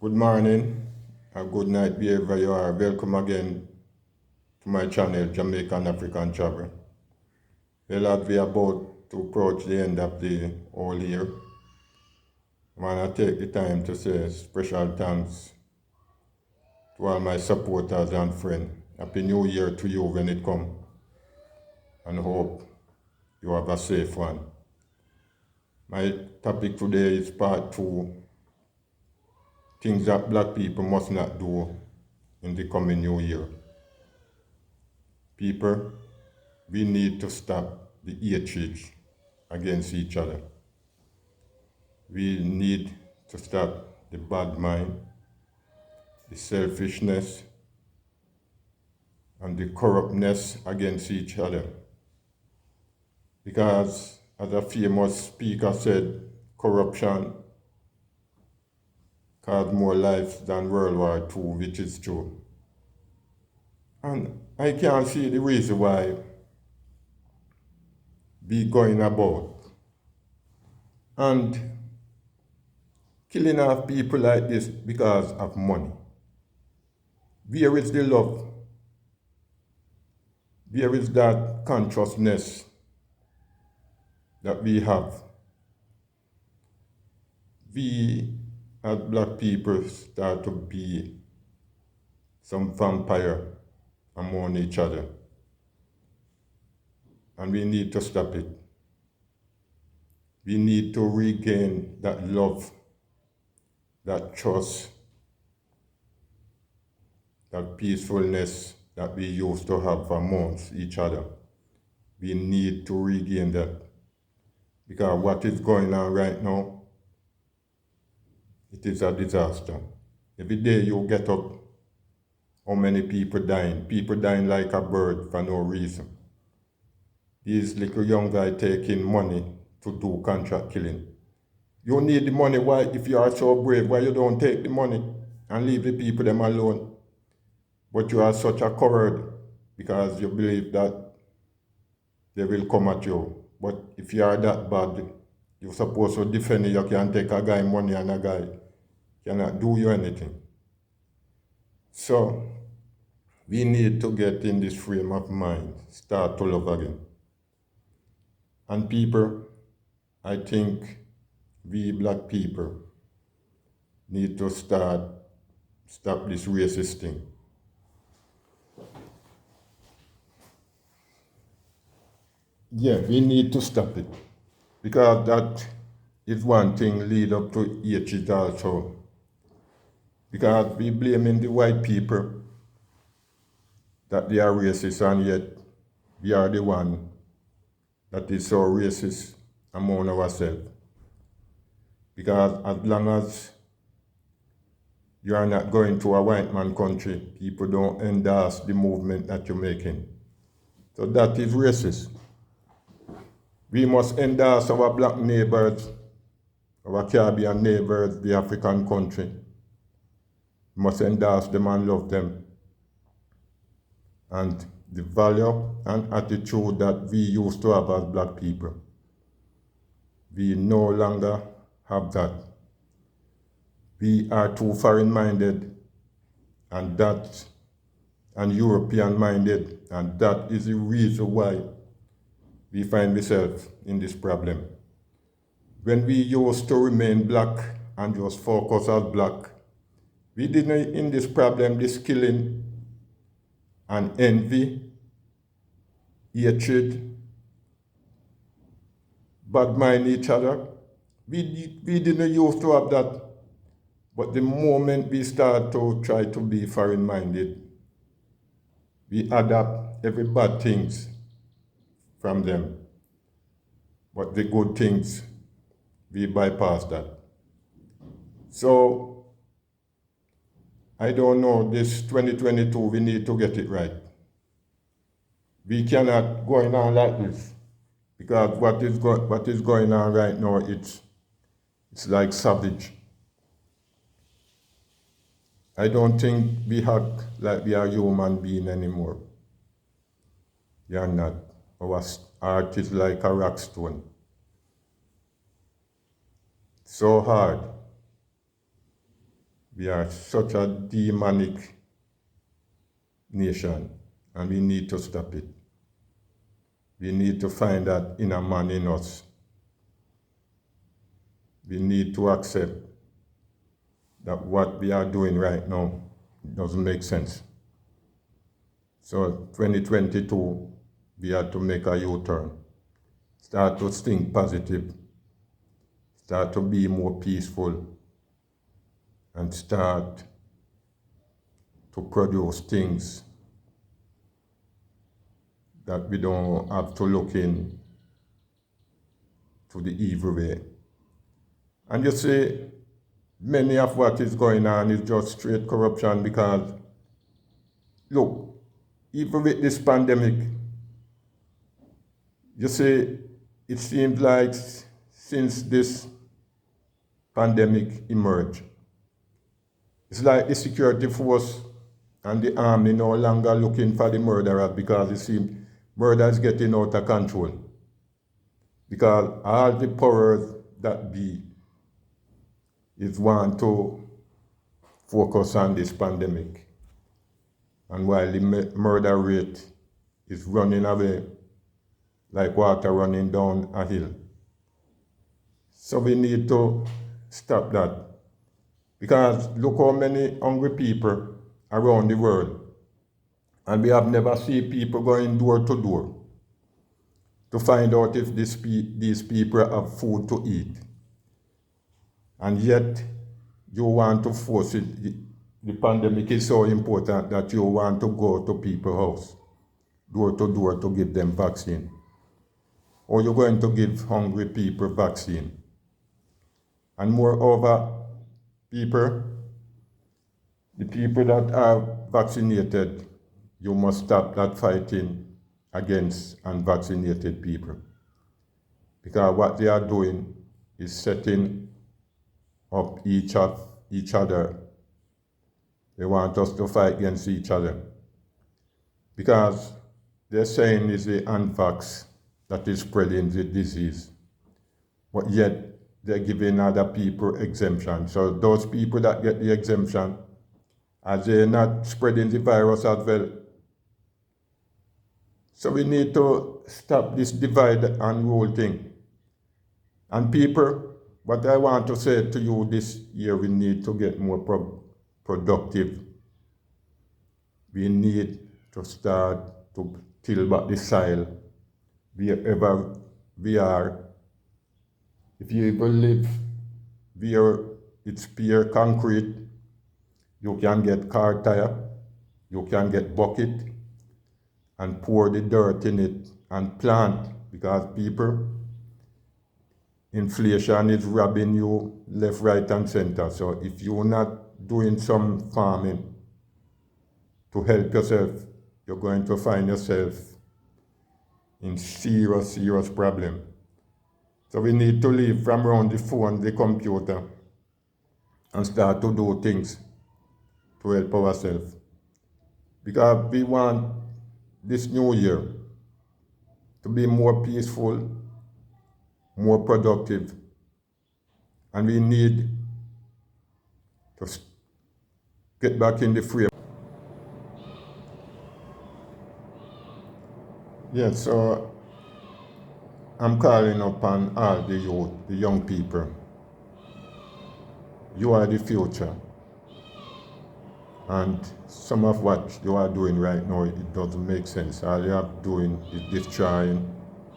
Good morning and good night wherever you are. Welcome again to my channel, Jamaican African Travel. Well, as we are about to approach the end of the whole year, I want to take the time to say special thanks to all my supporters and friends. Happy New Year to you when it comes, and hope you have a safe one. My topic today is part 2, things that black people must not do in the coming new year. People, we need to stop the hatred against each other. We need to stop the bad mind, the selfishness, and the corruptness against each other. Because, as a famous speaker said, corruption caused more lives than World War II, which is true. And I can't see the reason why we going about and killing off people like this because of money. Where is the love? Where is that consciousness that we have? We as black people start to be some vampire among each other. And we need to stop it. We need to regain that love, that trust, that peacefulness that we used to have amongst each other. We need to regain that. Because what is going on right now, it is a disaster. Every day you get up, how many people dying? People dying like a bird for no reason. These little young guys taking money to do contract killing. You need the money. Why, if you are so brave, why you don't take the money and leave the people them alone? But you are such a coward because you believe that they will come at you. But if you are that bad, you're supposed to defend it. You can take a guy money and a guy cannot do you anything. So we need to get in this frame of mind, start to love again. And people, I think we black people need to stop this racist thing. Yeah, we need to stop it. Because that is one thing lead up to hatred also. Because we blaming the white people that they are racist, and yet we are the one that is so racist among ourselves. Because as long as you are not going to a white man country, people don't endorse the movement that you're making. So that is racist. We must endorse our black neighbors, our Caribbean neighbors, the African country. We must endorse them and love them. And the value and attitude that we used to have as black people, we no longer have that. We are too foreign-minded and European-minded, and that is the reason why we find ourselves in this problem. When we used to remain black and just focus as black, we didn't in this problem, this killing and envy, hatred, bad mind each other. We didn't used to have that. But the moment we start to try to be foreign-minded, we adapt every bad things from them. But the good things, we bypass that. So, I don't know, this 2022, we need to get it right. We cannot go on like this. Because what is going on right now, it's like savage. I don't think we act like we are human beings anymore. We are not. Our heart is like a rock stone. So hard. We are such a demonic nation, and we need to stop it. We need to find that inner man in us. We need to accept that what we are doing right now doesn't make sense. So 2022, we had to make a U-turn. Start to think positive. Start to be more peaceful. And start to produce things that we don't have to look in to the evil way. And you see, many of what is going on is just straight corruption because, look, even with this pandemic, you see, it seems like since this pandemic emerged, it's like the security force and the army no longer looking for the murderers because it seems murder is getting out of control. Because all the powers that be is want to focus on this pandemic. And while the murder rate is running away like water running down a hill. So we need to stop that. Because look how many hungry people around the world. And we have never seen people going door to door to find out if these people have food to eat. And yet, you want to force it. The pandemic is so important that you want to go to people's house, door to door, to give them vaccine. Or you're going to give hungry people vaccine. And moreover, the people that are vaccinated, you must stop that fighting against unvaccinated people. Because what they are doing is setting up each other. They want us to fight against each other. Because they're saying it's the unvax that is spreading the disease. But yet, they're giving other people exemption. So those people that get the exemption, as they're not spreading the virus as well. So we need to stop this divide and rule thing. And people, what I want to say to you this year, we need to get more productive. We need to start to till back the soil wherever we are. If you even live where it's pure concrete, you can get car tire, you can get bucket and pour the dirt in it and plant, because people, inflation is robbing you left, right and center. So if you're not doing some farming to help yourself, you're going to find yourself in serious, serious problem. So we need to leave from around the phone, the computer, and start to do things to help ourselves. Because we want this new year to be more peaceful, more productive, and we need to get back in the frame. Yes, so I'm calling upon all the youth, the young people. You are the future. And some of what you are doing right now, it doesn't make sense. All you are doing is destroying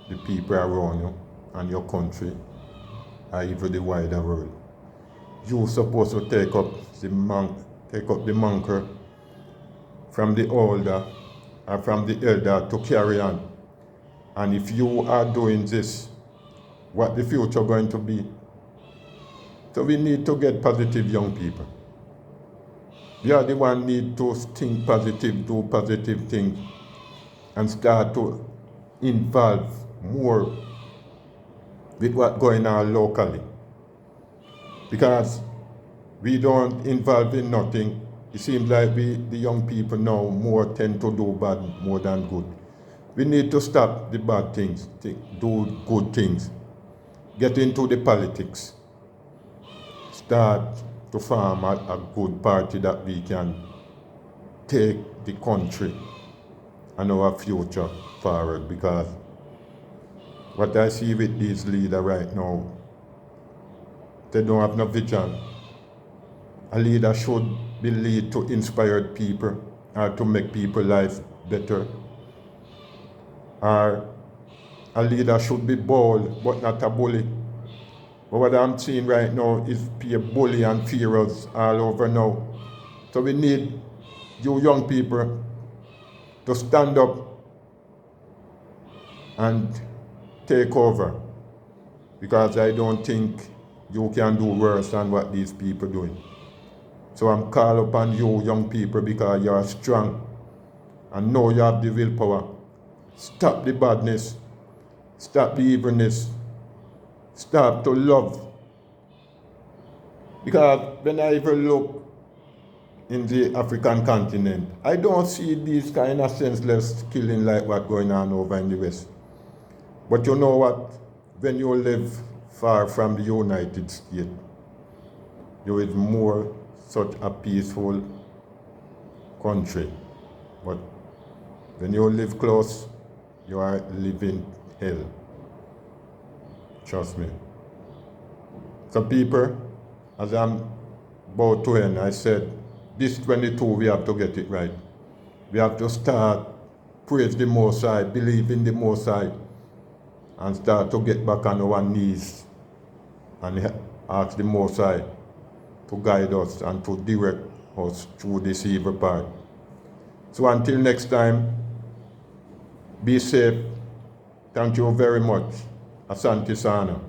the people around you and your country, or even the wider world. You're supposed to take up the mantle from the older or from the elder to carry on. And if you are doing this, what the future going to be? So we need to get positive young people. We are the one need to think positive, do positive things, and start to involve more with what's going on locally. Because we don't involve in nothing. It seems like the young people now more tend to do bad more than good. We need to stop the bad things, do good things, get into the politics, start to form a good party that we can take the country and our future forward, because what I see with these leaders right now, they don't have no vision. A leader should be lead to inspire people or to make people's life better. Or a leader should be bold but not a bully. But what I'm seeing right now is peer bully and fearers all over now. So we need you young people to stand up and take over, because I don't think you can do worse than what these people doing. So I'm calling upon you young people, because you are strong and know you have the willpower. Stop the badness, stop the evilness, stop to love. Because when I even look in the African continent, I don't see these kind of senseless killing like what going on over in the West. But you know what? When you live far from the United States, you is more such a peaceful country. But when you live close, you are living hell. Trust me. Some people, as I'm about to end, I said, this 22 we have to get it right. We have to start praise the Most High, believe in the Most High, and start to get back on our knees and ask the Most High to guide us and to direct us through this evil part. So until next time, be safe. Thank you very much. Asante sana.